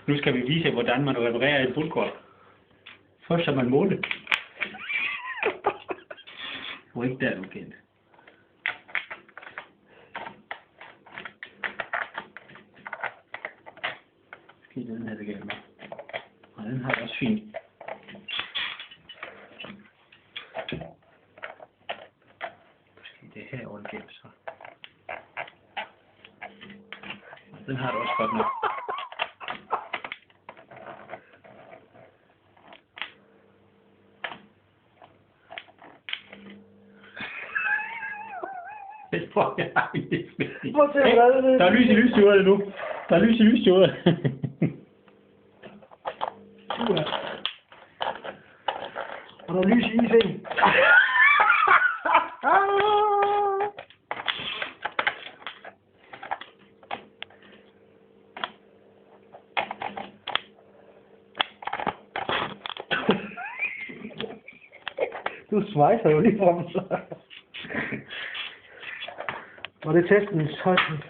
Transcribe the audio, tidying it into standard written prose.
Nu skal vi vise, hvordan man reparerer et bulkort. Først skal man måle. Hvor ikke der er ukendt. Måske den her, det gælder med. Og den har jeg også fint. Måske det her over det så. Og den har du også godt nok. Der er lys i lysstjordet nu. Der er lys i lysstjordet. Og der er lys i isen. Du svejser jo lige frem, så. Og det er testens højden.